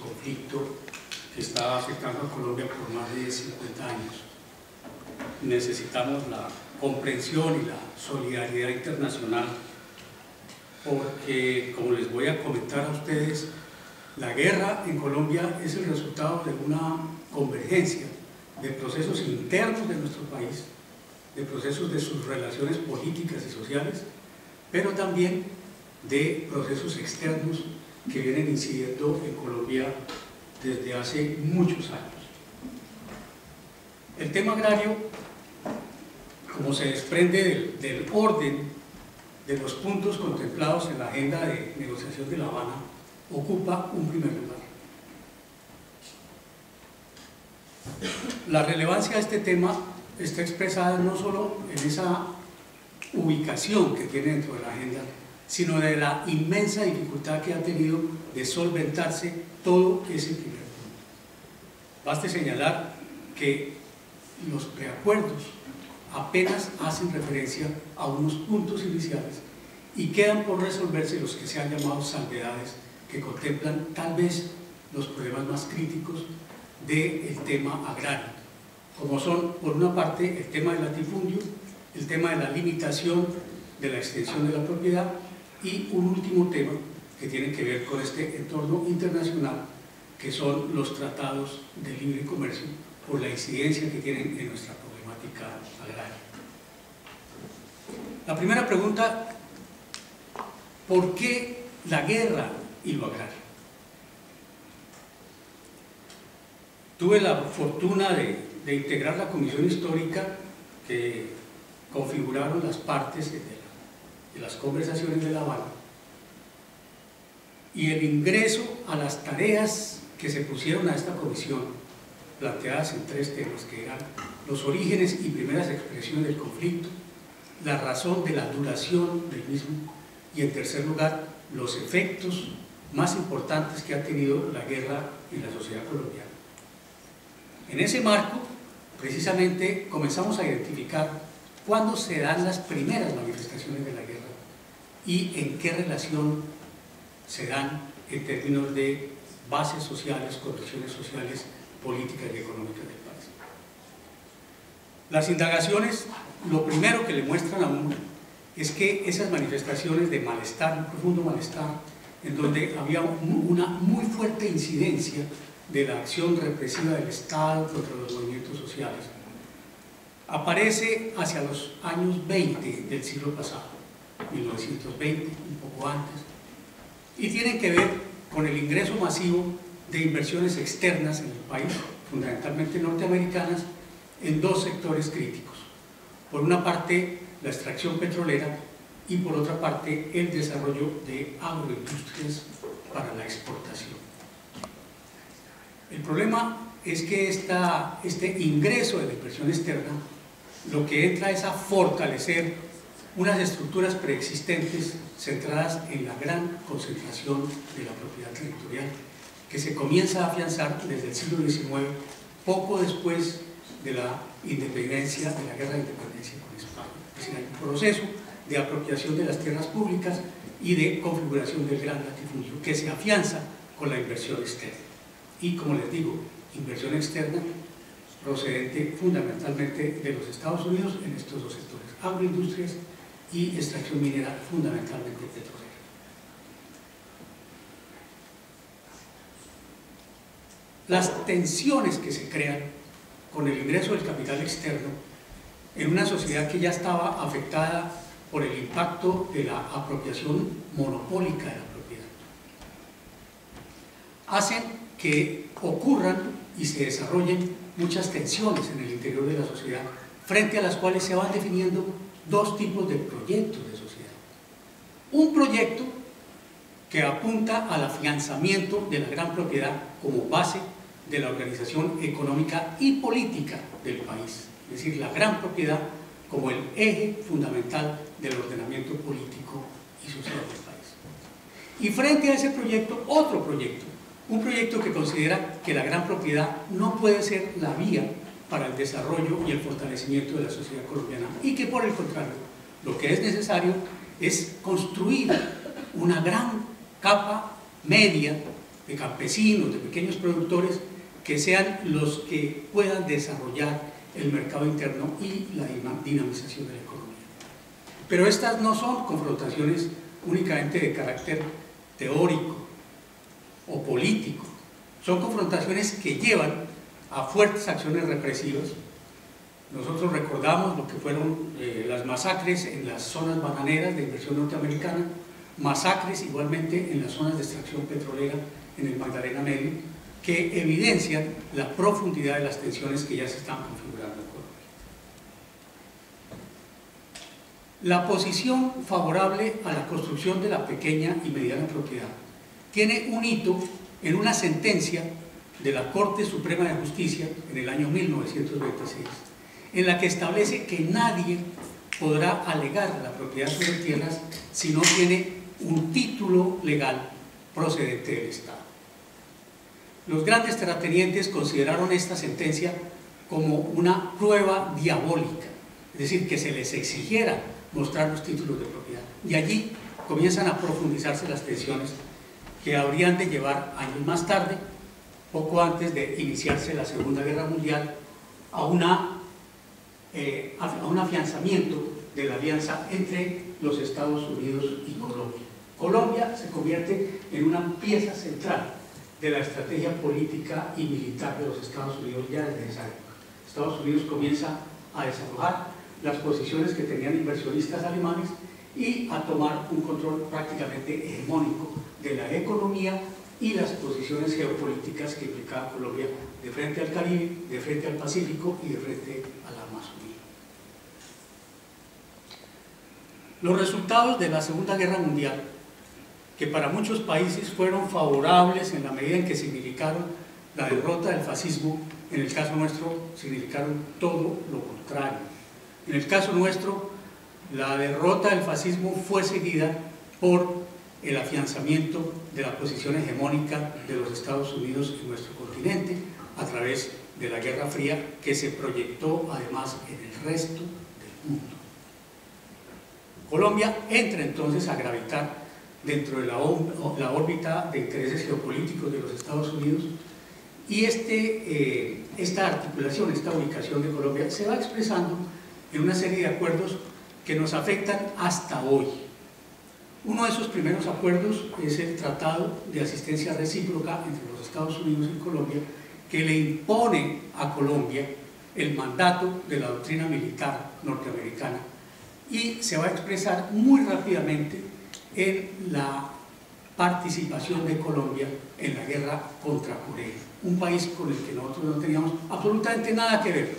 conflicto que está afectando a Colombia por más de 50 años. Necesitamos la comprensión y la solidaridad internacional porque, como les voy a comentar a ustedes, la guerra en Colombia es el resultado de una convergencia de procesos internos de nuestro país, de procesos de sus relaciones políticas y sociales, pero también de procesos externos que vienen incidiendo en Colombia desde hace muchos años. El tema agrario, como se desprende del orden de los puntos contemplados en la agenda de negociación de La Habana, ocupa un primer lugar. La relevancia de este tema está expresada no solo en esa ubicación que tiene dentro de la agenda, sino de la inmensa dificultad que ha tenido de solventarse todo ese primer punto. Baste señalar que los preacuerdos apenas hacen referencia a unos puntos iniciales y quedan por resolverse los que se han llamado salvedades, que contemplan tal vez los problemas más críticos del tema agrario, como son, por una parte, el tema del latifundio, el tema de la limitación de la extensión de la propiedad y un último tema que tiene que ver con este entorno internacional, que son los tratados de libre comercio, por la incidencia que tienen en nuestra problemática agraria. La primera pregunta: ¿por qué la guerra y lo agrario? Tuve la fortuna de integrar la comisión histórica que configuraron las partes de las conversaciones de La Habana, y el ingreso a las tareas que se pusieron a esta comisión, planteadas en tres temas, que eran los orígenes y primeras expresiones del conflicto, la razón de la duración del mismo y, en tercer lugar, los efectos más importantes que ha tenido la guerra en la sociedad colombiana. En ese marco, precisamente, comenzamos a identificar cuándo se dan las primeras manifestaciones de la guerra y en qué relación se dan en términos de bases sociales, condiciones sociales, políticas y económicas del país. Las indagaciones, lo primero que le muestran a uno es que esas manifestaciones de malestar, un profundo malestar, en donde había una muy fuerte incidencia de la acción represiva del Estado contra los movimientos sociales, aparece hacia los años 20 del siglo pasado, 1920, un poco antes, y tiene que ver con el ingreso masivo de inversiones externas en el país, fundamentalmente norteamericanas, en dos sectores críticos. Por una parte, la extracción petrolera, y por otra parte, el desarrollo de agroindustrias para la exportación. El problema es que este ingreso de la inversión externa lo que entra es a fortalecer unas estructuras preexistentes centradas en la gran concentración de la propiedad territorial, que se comienza a afianzar desde el siglo XIX, poco después de la independencia, de la guerra de independencia con España. Es decir, hay un proceso de apropiación de las tierras públicas y de configuración del gran latifundio que se afianza con la inversión externa. Y, como les digo, inversión externa procedente fundamentalmente de los Estados Unidos en estos dos sectores, agroindustrias y extracción minera, fundamentalmente petrolera. Las tensiones que se crean con el ingreso del capital externo en una sociedad que ya estaba afectada por el impacto de la apropiación monopólica de la propiedad hacen que ocurran y se desarrollen muchas tensiones en el interior de la sociedad, frente a las cuales se van definiendo dos tipos de proyectos de sociedad. Un proyecto que apunta al afianzamiento de la gran propiedad como base de la organización económica y política del país, es decir, la gran propiedad como el eje fundamental del ordenamiento político y social del país. Y frente a ese proyecto, otro proyecto, un proyecto que considera que la gran propiedad no puede ser la vía para el desarrollo y el fortalecimiento de la sociedad colombiana, y que, por el contrario, lo que es necesario es construir una gran capa media de campesinos, de pequeños productores, que sean los que puedan desarrollar el mercado interno y la dinamización de la economía. Pero estas no son confrontaciones únicamente de carácter teórico o político, son confrontaciones que llevan a fuertes acciones represivas. Nosotros recordamos lo que fueron las masacres en las zonas bananeras de inversión norteamericana, masacres igualmente en las zonas de extracción petrolera en el Magdalena Medio, que evidencian la profundidad de las tensiones que ya se están configurando en Colombia. La posición favorable a la construcción de la pequeña y mediana propiedad tiene un hito en una sentencia de la Corte Suprema de Justicia en el año 1926, en la que establece que nadie podrá alegar la propiedad sobre tierras si no tiene un título legal procedente del Estado. Los grandes terratenientes consideraron esta sentencia como una prueba diabólica, es decir, que se les exigiera mostrar los títulos de propiedad. Y allí comienzan a profundizarse las tensiones que habrían de llevar años más tarde, poco antes de iniciarse la Segunda Guerra Mundial, a un afianzamiento de la alianza entre los Estados Unidos y Colombia. Colombia se convierte en una pieza central de la estrategia política y militar de los Estados Unidos ya desde esa época. Estados Unidos comienza a desalojar las posiciones que tenían inversionistas alemanes y a tomar un control prácticamente hegemónico de la economía y las posiciones geopolíticas que implicaba Colombia de frente al Caribe, de frente al Pacífico y de frente a la Amazonía. Los resultados de la Segunda Guerra Mundial, que para muchos países fueron favorables en la medida en que significaron la derrota del fascismo, en el caso nuestro significaron todo lo contrario. En el caso nuestro, la derrota del fascismo fue seguida por el afianzamiento de la posición hegemónica de los Estados Unidos en nuestro continente a través de la Guerra Fría, que se proyectó además en el resto del mundo. Colombia entra entonces a gravitar dentro de la órbita de intereses geopolíticos de los Estados Unidos, y esta articulación, esta ubicación de Colombia se va expresando en una serie de acuerdos que nos afectan hasta hoy. Uno de esos primeros acuerdos es el Tratado de Asistencia Recíproca entre los Estados Unidos y Colombia, que le impone a Colombia el mandato de la doctrina militar norteamericana, y se va a expresar muy rápidamente en la participación de Colombia en la guerra contra Corea, un país con el que nosotros no teníamos absolutamente nada que ver,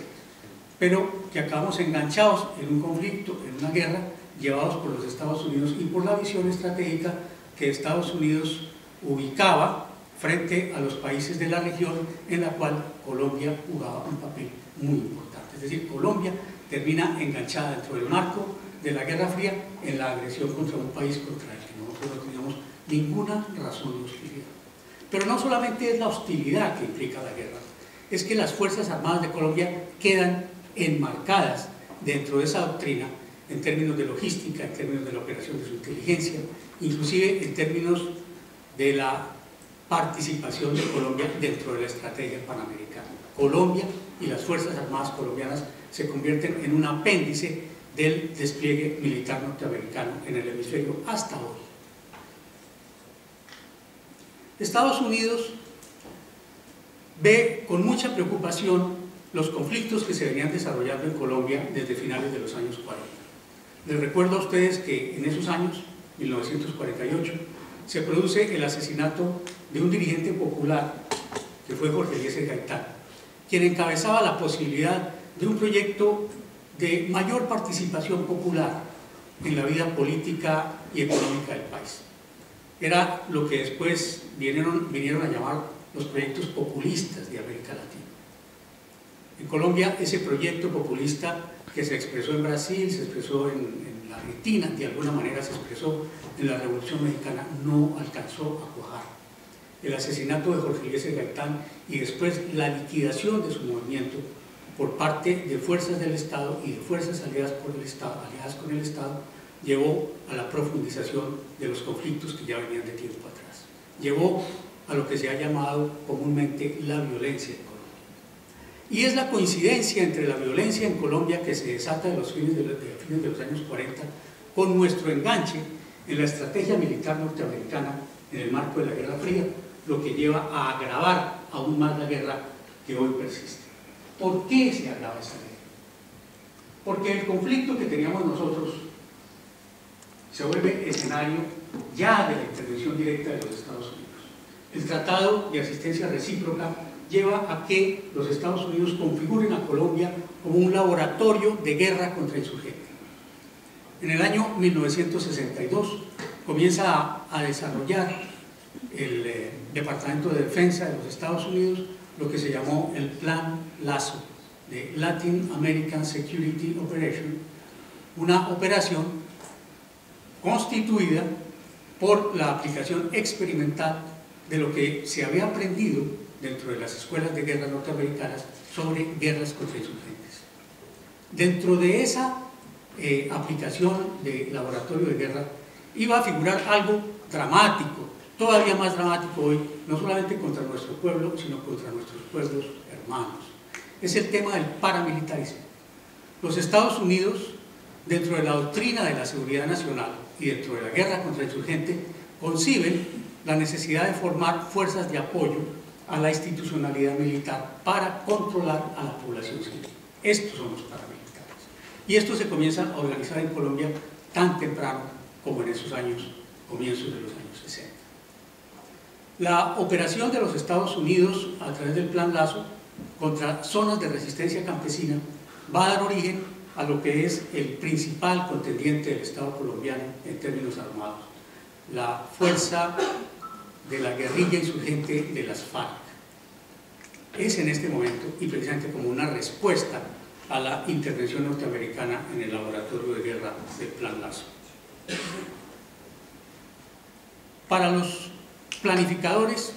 pero que acabamos enganchados en un conflicto, en una guerra, llevados por los Estados Unidos y por la visión estratégica que Estados Unidos ubicaba frente a los países de la región, en la cual Colombia jugaba un papel muy importante. Es decir, Colombia termina enganchada dentro del marco de la Guerra Fría en la agresión contra un país contra el que nosotros no teníamos ninguna razón de hostilidad. Pero no solamente es la hostilidad que implica la guerra, es que las Fuerzas Armadas de Colombia quedan enmarcadas dentro de esa doctrina en términos de logística, en términos de la operación de su inteligencia, inclusive en términos de la participación de Colombia dentro de la estrategia panamericana. Colombia y las Fuerzas Armadas colombianas se convierten en un apéndice del despliegue militar norteamericano en el hemisferio hasta hoy. Estados Unidos ve con mucha preocupación los conflictos que se venían desarrollando en Colombia desde finales de los años 40. Les recuerdo a ustedes que en esos años, 1948, se produce el asesinato de un dirigente popular, que fue Jorge Eliezer Gaitán, quien encabezaba la posibilidad de un proyecto de mayor participación popular en la vida política y económica del país. Era lo que después vinieron a llamar los proyectos populistas de América Latina. En Colombia, ese proyecto populista que se expresó en Brasil, se expresó en la Argentina, de alguna manera se expresó en la Revolución Mexicana, no alcanzó a cuajar. El asesinato de Jorge Eliezer Gaitán y después la liquidación de su movimiento por parte de fuerzas del Estado y de fuerzas aliadas con el Estado, llevó a la profundización de los conflictos que ya venían de tiempo atrás. Llevó a lo que se ha llamado comúnmente la violencia en Colombia. Y es la coincidencia entre la violencia en Colombia que se desata de fines de los años 40 con nuestro enganche en la estrategia militar norteamericana en el marco de la Guerra Fría, lo que lleva a agravar aún más la guerra que hoy persiste. ¿Por qué se agrava esa guerra? Porque el conflicto que teníamos nosotros se vuelve escenario ya de la intervención directa de los Estados Unidos. El Tratado de Asistencia Recíproca lleva a que los Estados Unidos configuren a Colombia como un laboratorio de guerra contra insurgentes. En el año 1962 comienza a desarrollar el Departamento de Defensa de los Estados Unidos lo que se llamó el Plan LASO, de Latin American Security Operation, una operación constituida por la aplicación experimental de lo que se había aprendido dentro de las escuelas de guerra norteamericanas sobre guerras contra insurgentes. Dentro de esa aplicación de laboratorio de guerra iba a figurar algo dramático, todavía más dramático hoy, no solamente contra nuestro pueblo, sino contra nuestros pueblos hermanos. Es el tema del paramilitarismo. Los Estados Unidos, dentro de la doctrina de la seguridad nacional y dentro de la guerra contra el insurgente, conciben la necesidad de formar fuerzas de apoyo a la institucionalidad militar para controlar a la población civil. Estos son los paramilitares. Y esto se comienza a organizar en Colombia tan temprano como en esos años, comienzos de los años 60. La operación de los Estados Unidos a través del Plan LASO contra zonas de resistencia campesina va a dar origen a lo que es el principal contendiente del Estado colombiano en términos armados, la fuerza de la guerrilla insurgente de las FARC. Es en este momento, y precisamente como una respuesta a la intervención norteamericana en el laboratorio de guerra del Plan LASO. Para los planificadores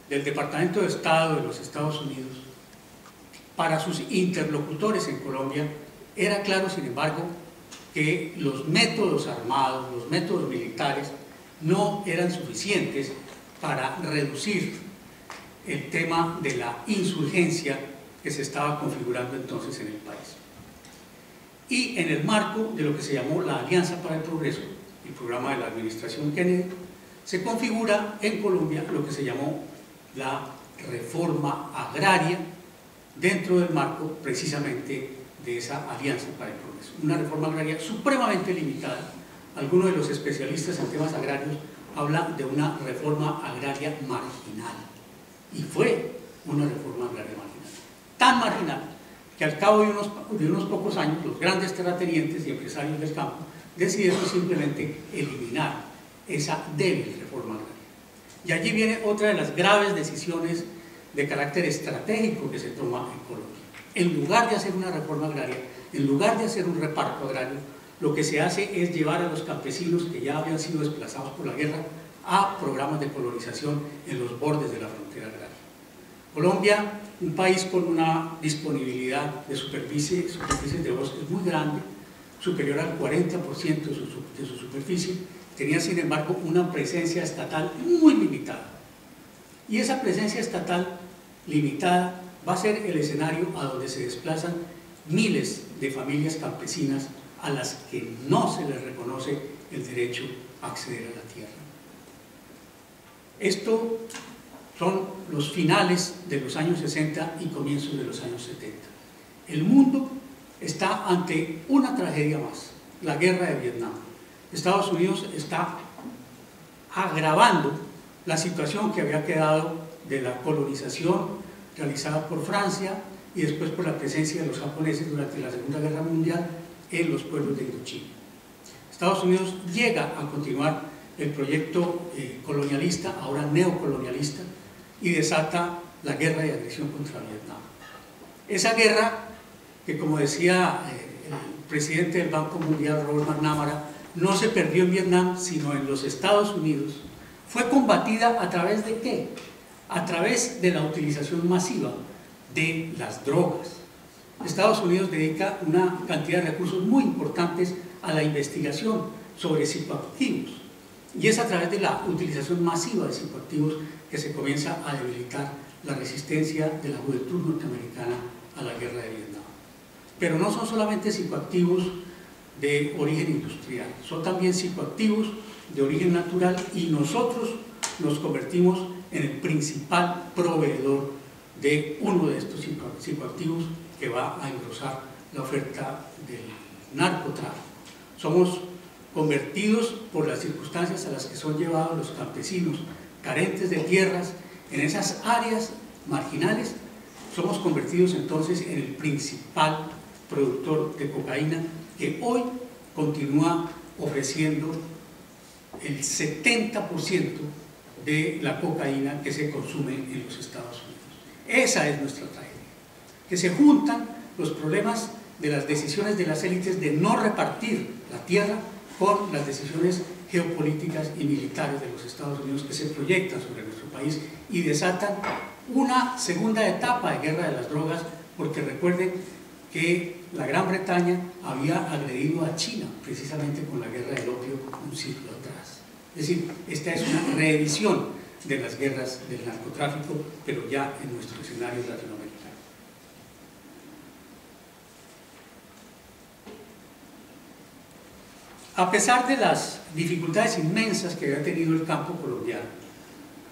del Departamento de Estado de los Estados Unidos, para sus interlocutores en Colombia, era claro, sin embargo, que los métodos armados, los métodos militares, no eran suficientes para reducir el tema de la insurgencia que se estaba configurando entonces en el país. Y en el marco de lo que se llamó la Alianza para el Progreso, el programa de la administración Kennedy, se configura en Colombia lo que se llamó la reforma agraria dentro del marco precisamente de esa Alianza para el Progreso. Una reforma agraria supremamente limitada. Algunos de los especialistas en temas agrarios hablan de una reforma agraria marginal. Y fue una reforma agraria marginal. Tan marginal que al cabo de unos pocos años los grandes terratenientes y empresarios del campo decidieron simplemente eliminar esa débil reforma agraria. Y allí viene otra de las graves decisiones de carácter estratégico que se toma en Colombia. En lugar de hacer una reforma agraria, en lugar de hacer un reparto agrario, lo que se hace es llevar a los campesinos que ya habían sido desplazados por la guerra a programas de colonización en los bordes de la frontera agraria. Colombia, un país con una disponibilidad de superficies de bosques muy grande, superior al 40% de su superficie, tenía sin embargo una presencia estatal muy limitada. Y esa presencia estatal limitada va a ser el escenario a donde se desplazan miles de familias campesinas a las que no se les reconoce el derecho a acceder a la tierra. Esto son los finales de los años 60 y comienzos de los años 70. El mundo está ante una tragedia más, la guerra de Vietnam. Estados Unidos está agravando la situación que había quedado de la colonización realizada por Francia y después por la presencia de los japoneses durante la Segunda Guerra Mundial en los pueblos de Indochina. Estados Unidos llega a continuar el proyecto colonialista, ahora neocolonialista, y desata la guerra de agresión contra Vietnam. Esa guerra que, como decía el presidente del Banco Mundial, Robert McNamara, no se perdió en Vietnam, sino en los Estados Unidos, fue combatida a través de ¿qué? A través de la utilización masiva de las drogas. Estados Unidos dedica una cantidad de recursos muy importantes a la investigación sobre psicoactivos y es a través de la utilización masiva de psicoactivos que se comienza a debilitar la resistencia de la juventud norteamericana a la guerra de Vietnam. Pero no son solamente psicoactivos de origen industrial, son también psicoactivos de origen natural, y nosotros nos convertimos en el principal proveedor de uno de estos psicoactivos que va a engrosar la oferta del narcotráfico. Somos convertidos por las circunstancias a las que son llevados los campesinos carentes de tierras en esas áreas marginales, somos convertidos entonces en el principal productor de cocaína, que hoy continúa ofreciendo el 70% de la cocaína que se consume en los Estados Unidos. Esa es nuestra tragedia, que se juntan los problemas de las decisiones de las élites de no repartir la tierra con las decisiones geopolíticas y militares de los Estados Unidos que se proyectan sobre nuestro país y desatan una segunda etapa de guerra de las drogas, porque recuerden que la Gran Bretaña había agredido a China precisamente con la guerra del opio un siglo atrás. Es decir, esta es una reedición de las guerras del narcotráfico, pero ya en nuestro escenario latinoamericano. A pesar de las dificultades inmensas que había tenido el campo colombiano,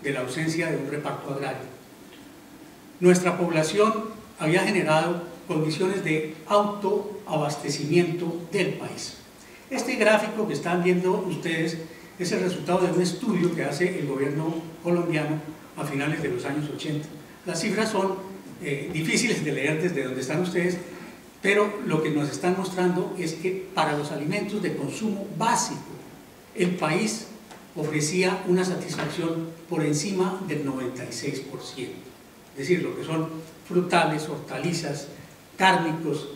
de la ausencia de un reparto agrario, nuestra población había generado condiciones de autoabastecimiento del país. Este gráfico que están viendo ustedes es el resultado de un estudio que hace el gobierno colombiano a finales de los años 80. Las cifras son difíciles de leer desde donde están ustedes, pero lo que nos están mostrando es que para los alimentos de consumo básico el país ofrecía una satisfacción por encima del 96%. Es decir, lo que son frutales, hortalizas, cárnicos,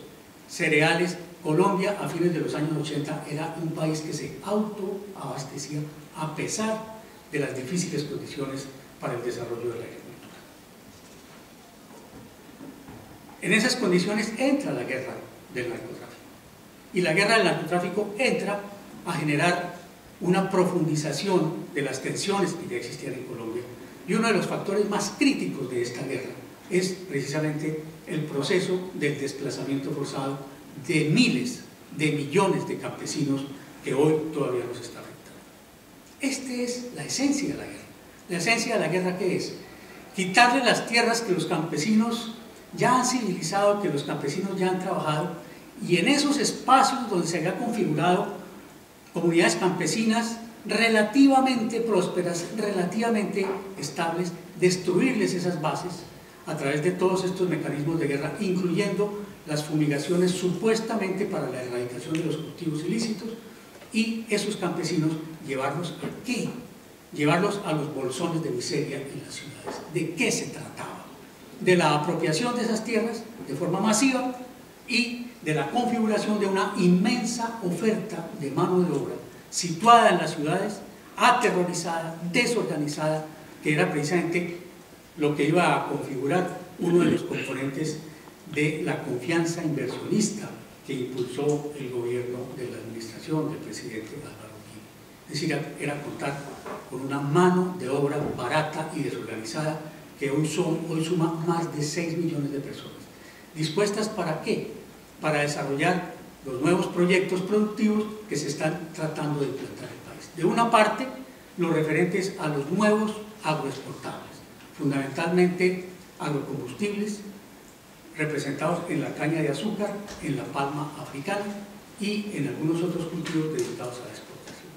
cereales. Colombia a fines de los años 80 era un país que se autoabastecía a pesar de las difíciles condiciones para el desarrollo de la agricultura. En esas condiciones entra la guerra del narcotráfico, y la guerra del narcotráfico entra a generar una profundización de las tensiones que ya existían en Colombia, y uno de los factores más críticos de esta guerra es precisamente el proceso del desplazamiento forzado de miles de millones de campesinos que hoy todavía nos está afectando. Esta es la esencia de la guerra. La esencia de la guerra, ¿qué es? Quitarle las tierras que los campesinos ya han civilizado, que los campesinos ya han trabajado, y en esos espacios donde se había configurado comunidades campesinas relativamente prósperas, relativamente estables, destruirles esas bases a través de todos estos mecanismos de guerra, incluyendo las fumigaciones supuestamente para la erradicación de los cultivos ilícitos, y esos campesinos llevarlos ¿a qué? Llevarlos a los bolsones de miseria en las ciudades. ¿De qué se trataba? De la apropiación de esas tierras de forma masiva y de la configuración de una inmensa oferta de mano de obra situada en las ciudades, aterrorizada, desorganizada, que era precisamente lo que iba a configurar uno de los componentes de la confianza inversionista que impulsó el gobierno de la administración del presidente Álvaro Uribe. Es decir, era contar con una mano de obra barata y desorganizada que hoy suma más de 6 millones de personas. ¿Dispuestas para qué? Para desarrollar los nuevos proyectos productivos que se están tratando de implantar en el país. De una parte, los referentes a los nuevos agroexportables, fundamentalmente agrocombustibles, representados en la caña de azúcar, en la palma africana y en algunos otros cultivos dedicados a la exportación.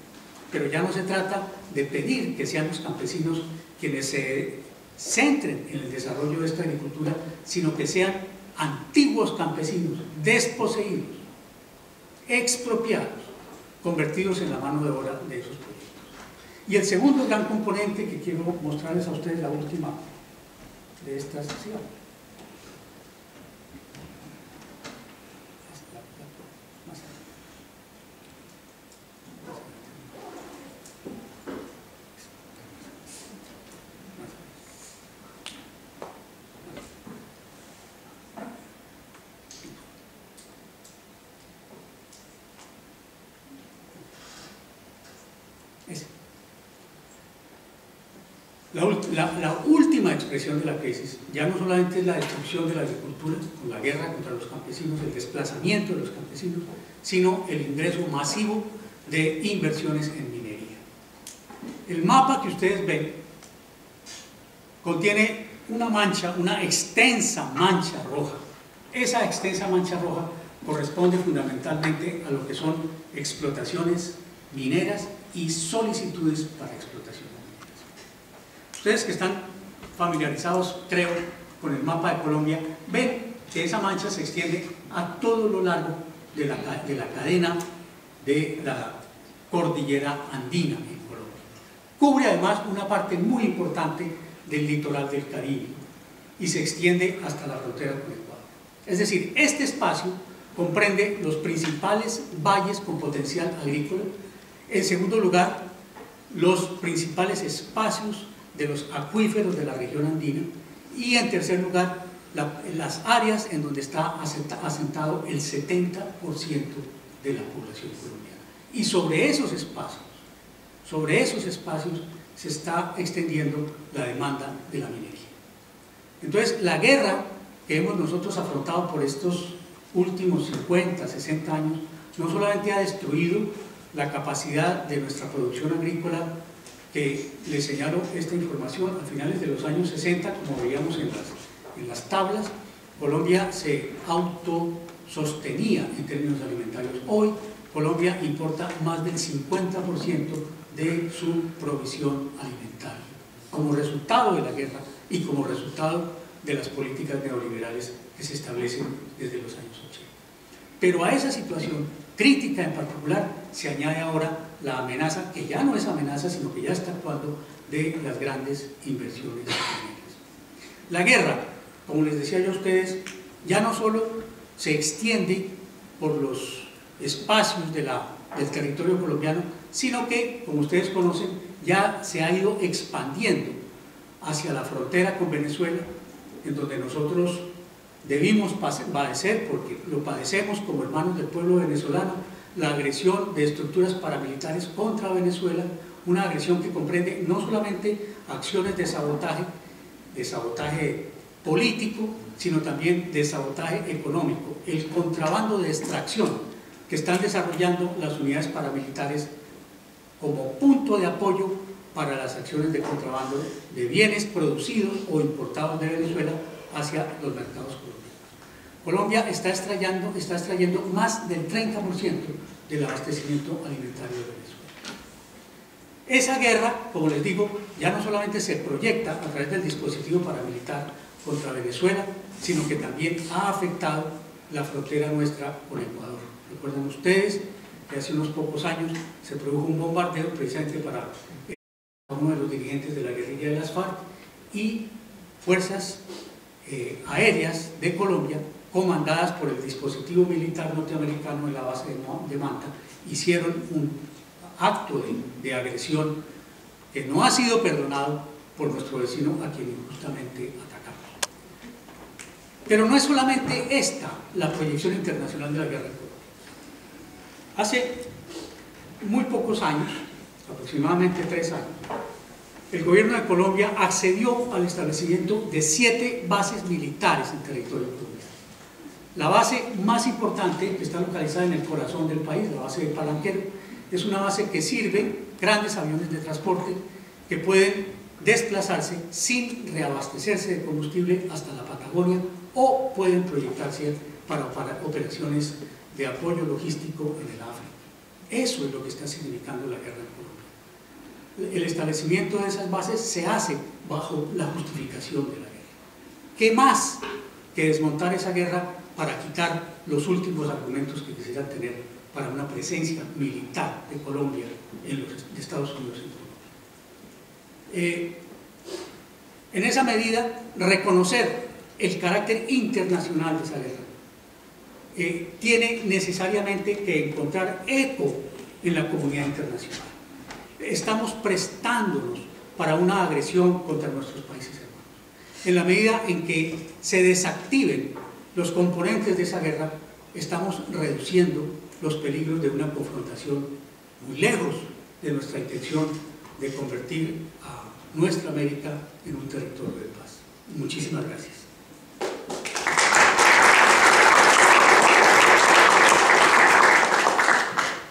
Pero ya no se trata de pedir que sean los campesinos quienes se centren en el desarrollo de esta agricultura, sino que sean antiguos campesinos desposeídos, expropiados, convertidos en la mano de obra de esos proyectos. Y el segundo gran componente que quiero mostrarles a ustedes, la última de esta sesión, La última expresión de la crisis ya no solamente es la destrucción de la agricultura, con la guerra contra los campesinos, el desplazamiento de los campesinos, sino el ingreso masivo de inversiones en minería. El mapa que ustedes ven contiene una mancha, una extensa mancha roja. Esa extensa mancha roja corresponde fundamentalmente a lo que son explotaciones mineras y solicitudes para explotaciones mineras. Ustedes que están familiarizados, creo, con el mapa de Colombia, ven que esa mancha se extiende a todo lo largo de la cadena de la cordillera andina en Colombia. Cubre además una parte muy importante del litoral del Caribe y se extiende hasta la frontera con Ecuador. Es decir, este espacio comprende los principales valles con potencial agrícola. En segundo lugar, los principales espacios de los acuíferos de la región andina, y en tercer lugar, las áreas en donde está asentado el 70% de la población colombiana. Y sobre esos espacios se está extendiendo la demanda de la minería. Entonces, la guerra que hemos nosotros afrontado por estos últimos 50, 60 años, no solamente ha destruido la capacidad de nuestra producción agrícola, que les señalo esta información, a finales de los años 60, como veíamos en las tablas, Colombia se autosostenía en términos alimentarios. Hoy Colombia importa más del 50% de su provisión alimentaria, como resultado de la guerra y como resultado de las políticas neoliberales que se establecen desde los años 80. Pero a esa situación crítica en particular se añade ahora la amenaza, que ya no es amenaza, sino que ya está actuando, de las grandes inversiones mineras. La guerra, como les decía yo a ustedes, ya no solo se extiende por los espacios del territorio colombiano, sino que, como ustedes conocen, ya se ha ido expandiendo hacia la frontera con Venezuela, en donde nosotros debimos padecer, porque lo padecemos como hermanos del pueblo venezolano, la agresión de estructuras paramilitares contra Venezuela, una agresión que comprende no solamente acciones de sabotaje político, sino también de sabotaje económico, el contrabando de extracción que están desarrollando las unidades paramilitares como punto de apoyo para las acciones de contrabando de bienes producidos o importados de Venezuela hacia los mercados colombianos. Colombia está extrayendo más del 30% del abastecimiento alimentario de Venezuela. Esa guerra, como les digo, ya no solamente se proyecta a través del dispositivo paramilitar contra Venezuela, sino que también ha afectado la frontera nuestra con Ecuador. Recuerdan ustedes que hace unos pocos años se produjo un bombardeo precisamente para uno de los dirigentes de la guerrilla de las FARC, y fuerzas aéreas de Colombia, comandadas por el dispositivo militar norteamericano en la base de Manta, hicieron un acto de agresión que no ha sido perdonado por nuestro vecino, a quien injustamente atacamos. Pero no es solamente esta la proyección internacional de la guerra en Colombia. Hace muy pocos años, aproximadamente 3 años, el gobierno de Colombia accedió al establecimiento de 7 bases militares en territorio colombiano. La base más importante, que está localizada en el corazón del país, la base de Palanquero, es una base que sirve grandes aviones de transporte que pueden desplazarse sin reabastecerse de combustible hasta la Patagonia, o pueden proyectarse para operaciones de apoyo logístico en el África. Eso es lo que está significando la guerra en Colombia. El establecimiento de esas bases se hace bajo la justificación de la guerra. ¿Qué más que desmontar esa guerra para quitar los últimos argumentos que quisieran tener para una presencia militar de Colombia en los Estados Unidos en Colombia? En esa medida, reconocer el carácter internacional de esa guerra tiene necesariamente que encontrar eco en la comunidad internacional. Estamos prestándonos para una agresión contra nuestros países hermanos. En la medida en que se desactiven los componentes de esa guerra, estamos reduciendo los peligros de una confrontación muy lejos de nuestra intención de convertir nuestra América en un territorio de paz. Muchísimas gracias.